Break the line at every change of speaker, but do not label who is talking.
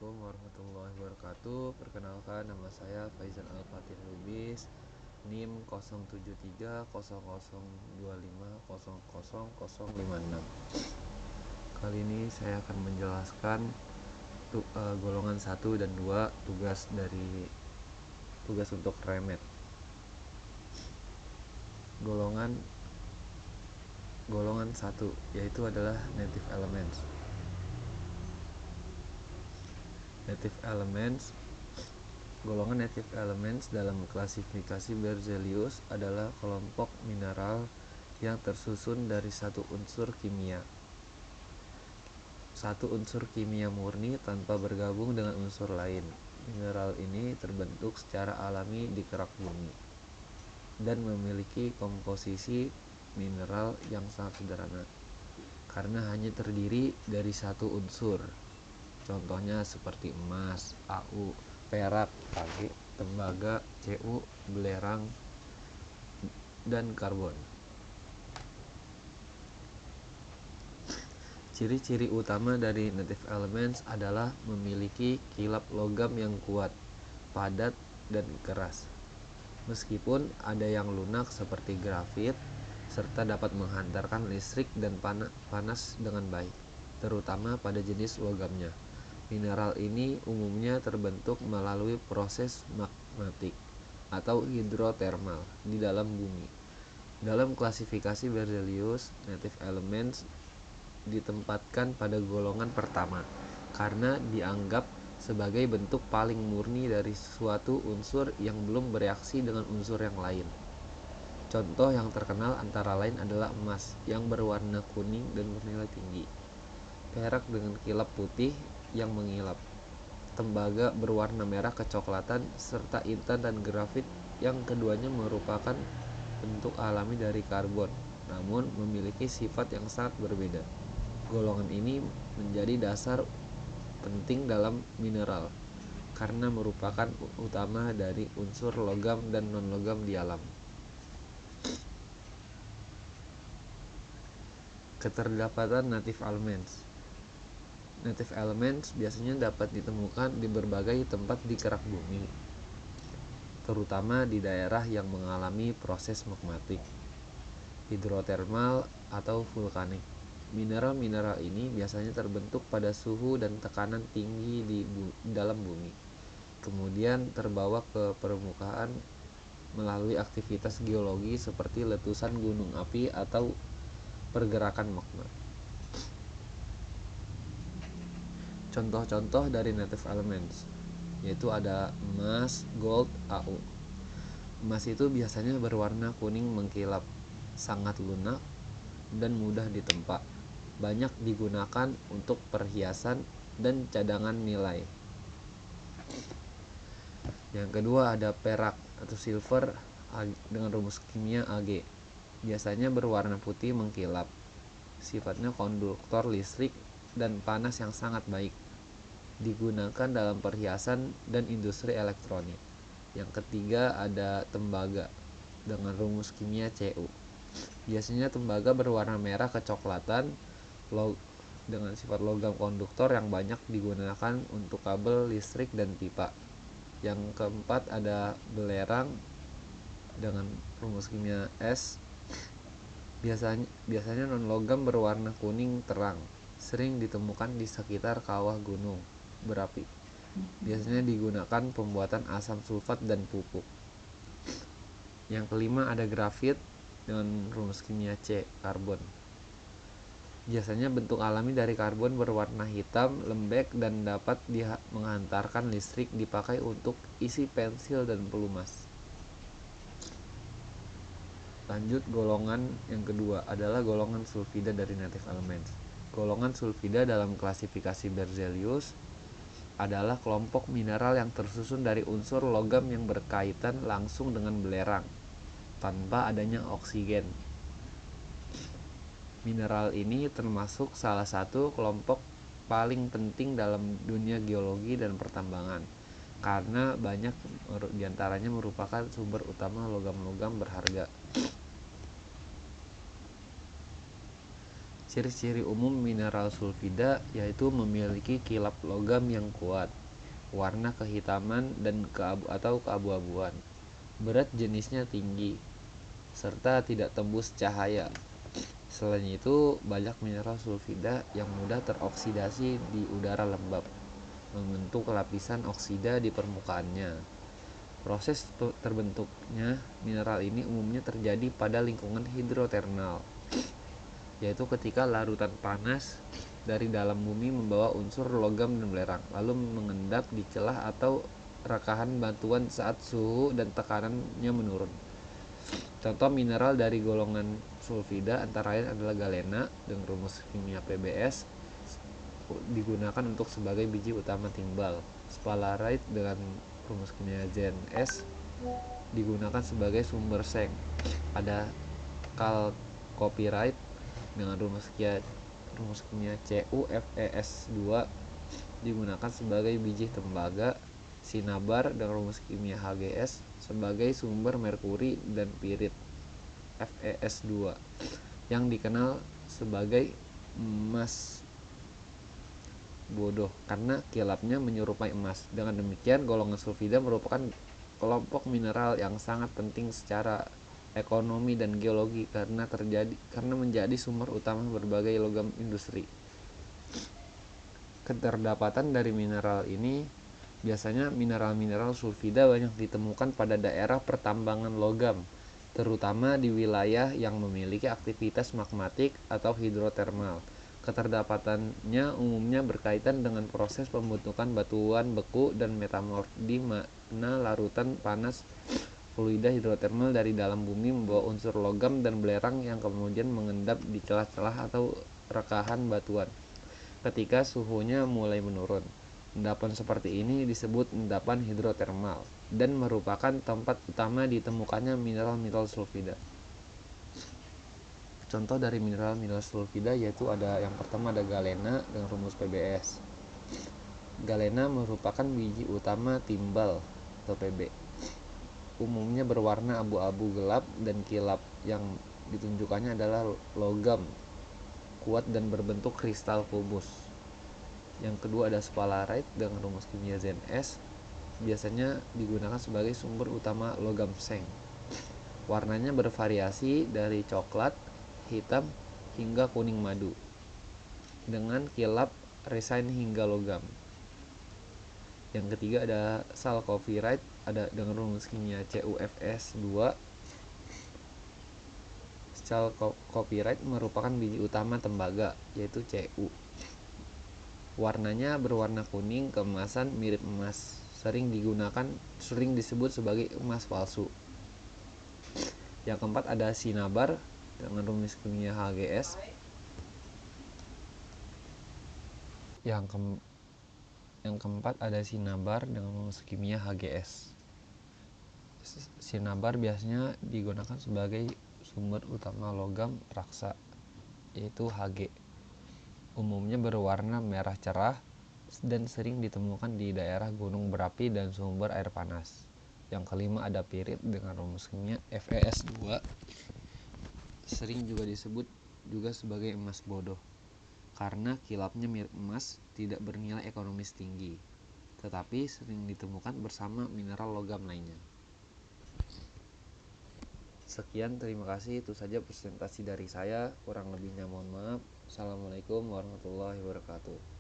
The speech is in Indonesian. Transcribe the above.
Assalamualaikum warahmatullahi wabarakatuh. Perkenalkan, nama saya Faizal Al-Fatih Lubis, NIM 073002500056. Kali ini saya akan menjelaskan golongan 1 dan 2 tugas untuk remet. Golongan 1 yaitu adalah native elements. Golongan native elements dalam klasifikasi Berzelius adalah kelompok mineral yang tersusun dari satu unsur kimia murni tanpa bergabung dengan unsur lain. Mineral ini terbentuk secara alami di kerak bumi dan memiliki komposisi mineral yang sangat sederhana karena hanya terdiri dari satu unsur. Contohnya seperti emas, Au, perak, Ag, tembaga, Cu, belerang, dan karbon. Ciri-ciri utama dari native elements adalah memiliki kilap logam yang kuat, padat, dan keras. Meskipun ada yang lunak seperti grafit, serta dapat menghantarkan listrik dan panas dengan baik, terutama pada jenis logamnya. Mineral ini umumnya terbentuk melalui proses magmatik atau hidrotermal di dalam bumi. Dalam klasifikasi Berzelius, native elements ditempatkan pada golongan pertama karena dianggap sebagai bentuk paling murni dari suatu unsur yang belum bereaksi dengan unsur yang lain. Contoh yang terkenal antara lain adalah emas yang berwarna kuning dan bernilai tinggi, perak dengan kilap putih yang mengilap, tembaga berwarna merah kecoklatan, serta intan dan grafit yang keduanya merupakan bentuk alami dari karbon, namun memiliki sifat yang sangat berbeda. Golongan ini menjadi dasar penting dalam mineral karena merupakan utama dari unsur logam dan non-logam di alam. Keterdapatan native elements. Native elements biasanya dapat ditemukan di berbagai tempat di kerak bumi, terutama di daerah yang mengalami proses magmatik, hidrotermal, atau vulkanik. Mineral-mineral ini biasanya terbentuk pada suhu dan tekanan tinggi di dalam bumi, kemudian terbawa ke permukaan melalui aktivitas geologi seperti letusan gunung api atau pergerakan magma. Contoh-contoh dari native elements yaitu ada emas, gold, Au. Emas itu biasanya berwarna kuning mengkilap, sangat lunak, dan mudah ditempa. Banyak digunakan untuk perhiasan dan cadangan nilai. Yang kedua ada perak atau silver dengan rumus kimia Ag. Biasanya berwarna putih mengkilap. Sifatnya konduktor listrik dan panas yang sangat baik. Digunakan dalam perhiasan dan industri elektronik. Yang ketiga ada tembaga dengan rumus kimia Cu. Biasanya tembaga berwarna merah kecoklatan dengan sifat logam konduktor yang banyak digunakan untuk kabel listrik dan pipa. Yang keempat ada belerang dengan rumus kimia S. Biasanya non-logam berwarna kuning terang, sering ditemukan di sekitar kawah gunung berapi. Biasanya digunakan pembuatan asam sulfat dan pupuk. Yang kelima ada grafit dengan rumus kimia C, karbon. Biasanya bentuk alami dari karbon berwarna hitam, lembek, dan dapat menghantarkan listrik, dipakai untuk isi pensil dan pelumas. Lanjut, golongan yang kedua adalah golongan sulfida dari native elements. Golongan sulfida dalam klasifikasi Berzelius adalah kelompok mineral yang tersusun dari unsur logam yang berkaitan langsung dengan belerang tanpa adanya oksigen. Mineral ini termasuk salah satu kelompok paling penting dalam dunia geologi dan pertambangan karena banyak diantaranya merupakan sumber utama logam-logam berharga. Ciri-ciri umum mineral sulfida yaitu memiliki kilap logam yang kuat, warna kehitaman dan keabu-abuan, berat jenisnya tinggi, serta tidak tembus cahaya. Selain itu, banyak mineral sulfida yang mudah teroksidasi di udara lembab, membentuk lapisan oksida di permukaannya. Proses terbentuknya mineral ini umumnya terjadi pada lingkungan hidrotermal, yaitu ketika larutan panas dari dalam bumi membawa unsur logam dan belerang, lalu mengendap di celah atau rekahan batuan saat suhu dan tekanannya menurun. Contoh mineral dari golongan sulfida antara lain adalah galena dengan rumus kimia PbS digunakan untuk sebagai biji utama timbal, sphalerite dengan rumus kimia ZnS digunakan sebagai sumber seng. Ada chalcopyrite dengan rumus kimia CuFeS2 digunakan sebagai biji tembaga, sinabar dengan rumus kimia Hgs sebagai sumber merkuri, dan pirit Fes2 yang dikenal sebagai emas bodoh karena kilapnya menyerupai emas. Dengan demikian, golongan sulfida merupakan kelompok mineral yang sangat penting secara ekonomi dan geologi karena menjadi sumber utama berbagai logam industri. Keterdapatan dari mineral ini biasanya mineral sulfida banyak ditemukan pada daerah pertambangan logam, terutama di wilayah yang memiliki aktivitas magmatik atau hidrotermal. Keterdapatannya umumnya berkaitan dengan proses pembentukan batuan beku dan metamorf, di mana larutan panas fluida hidrotermal dari dalam bumi membawa unsur logam dan belerang yang kemudian mengendap di celah-celah atau rekahan batuan ketika suhunya mulai menurun. Endapan seperti ini disebut endapan hidrotermal dan merupakan tempat utama ditemukannya mineral sulfida. Contoh dari mineral sulfida yaitu yang pertama ada galena dengan rumus PbS. Galena merupakan biji utama timbal atau Pb. Umumnya berwarna abu-abu gelap dan kilap yang ditunjukkannya adalah logam kuat dan berbentuk kristal kubus. Yang kedua ada sphalerite dengan rumus kimia ZnS, biasanya digunakan sebagai sumber utama logam seng. Warnanya bervariasi dari coklat, hitam, hingga kuning madu, dengan kilap resin hingga logam. Yang ketiga ada chalcopyrite dengan rumus kimia CuFeS2. Chalcopyrite merupakan biji utama tembaga, yaitu Cu. Warnanya berwarna kuning keemasan mirip emas, sering disebut sebagai emas palsu. Yang keempat ada sinabar dengan rumus kimia Hgs. Yang keempat ada sinabar dengan rumus kimia Hgs. Sinabar biasanya digunakan sebagai sumber utama logam raksa, yaitu Hg. Umumnya berwarna merah cerah dan sering ditemukan di daerah gunung berapi dan sumber air panas. Yang kelima ada pirit dengan rumus kimia Fes2. Sering juga disebut sebagai emas bodoh karena kilapnya mirip emas, tidak bernilai ekonomis tinggi, tetapi sering ditemukan bersama mineral logam lainnya. Sekian, terima kasih. Itu saja presentasi dari saya. Kurang lebihnya mohon maaf. Assalamualaikum warahmatullahi wabarakatuh.